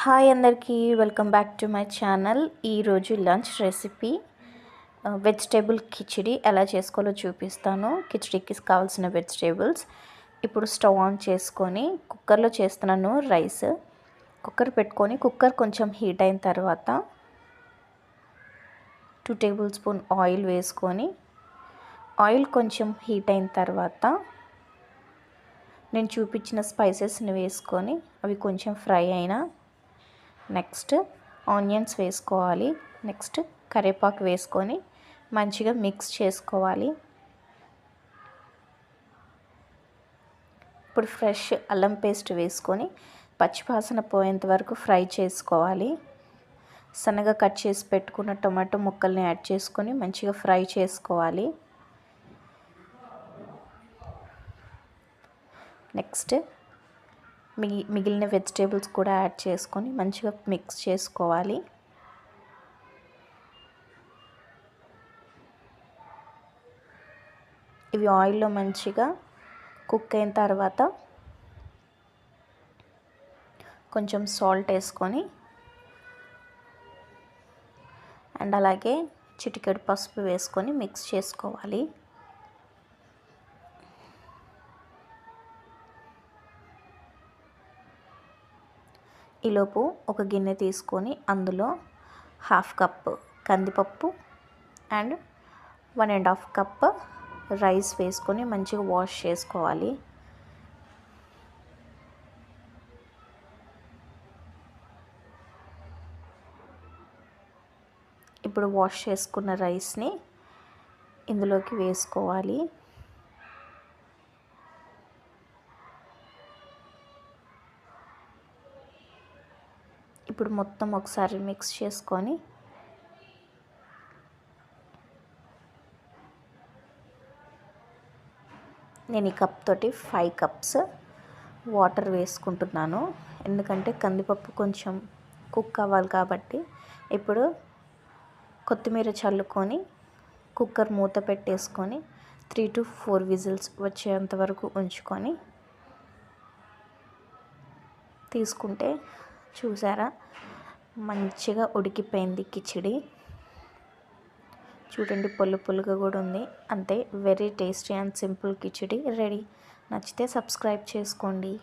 Hi అందరికీ welcome back to my channel. ఈరోజు lunch recipe vegetable khichdi ఎలా చేసుకోవాలో చూపిస్తాను. కిచిడికి కావాల్సిన వెజిటేబుల్స్ ఇప్పుడు స్టవ్ ఆన్ చేసుకొని కుక్కర్లో చేస్తున్నాను. రైస్ కుక్కర్ పెట్టుకొని కుక్కర్ కొంచెం హీట్ అయిన తర్వాత 2 టేబుల్ స్పూన్ ఆయిల్ వేసుకొని ఆయిల్ కొంచెం హీట్ అయిన తర్వాత నేను చూపించిన స్పైసెస్ని వేసుకొని అవి కొంచెం ఫ్రై అయినా నెక్స్ట్ ఆనియన్స్ వేసుకోవాలి. నెక్స్ట్ కరివేపాకు వేసుకొని మంచిగా మిక్స్ చేసుకోవాలి. ఇప్పుడు ఫ్రెష్ అల్లం పేస్ట్ వేసుకొని పచ్చివాసన పోయేంత వరకు ఫ్రై చేసుకోవాలి. సన్నగా కట్ చేసి పెట్టుకున్న టొమాటో ముక్కల్ని యాడ్ చేసుకొని మంచిగా ఫ్రై చేసుకోవాలి. నెక్స్ట్ మిగిలిన వెజిటేబుల్స్ కూడా యాడ్ చేసుకొని మంచిగా మిక్స్ చేసుకోవాలి. ఇవి ఆయిల్లో మంచిగా కుక్ అయిన తర్వాత కొంచెం సాల్ట్ వేసుకొని అండ్ అలాగే చిటికెడు పసుపు వేసుకొని మిక్స్ చేసుకోవాలి. ఈలోపు ఒక గిన్నె తీసుకొని అందులో 1/2 కప్ కందిపప్పు అండ్ 1.5 కప్ రైస్ వేసుకొని మంచిగా వాష్ చేసుకోవాలి. ఇప్పుడు వాష్ చేసుకున్న రైస్ని ఇందులోకి వేసుకోవాలి. ఇప్పుడు మొత్తం ఒకసారి మిక్స్ చేసుకొని నేను ఈ కప్ తోటి 5 కప్స్ వాటర్ వేసుకుంటున్నాను. ఎందుకంటే కందిపప్పు కొంచెం కుక్ అవ్వాలి కాబట్టి. ఇప్పుడు కొత్తిమీర చల్లుకొని కుక్కర్ మూత పెట్టేసుకొని 3 to 4 విజిల్స్ వచ్చేంత వరకు ఉంచుకొని తీసుకుంటే చూసారా మంచిగా ఉడికిపోయింది కిచిడి. చూడండి పొల్లు పొల్లుగా కూడా ఉంది. అంతే, very tasty and simple khichdi ready. నచ్చితే సబ్స్క్రైబ్ చేసుకోండి.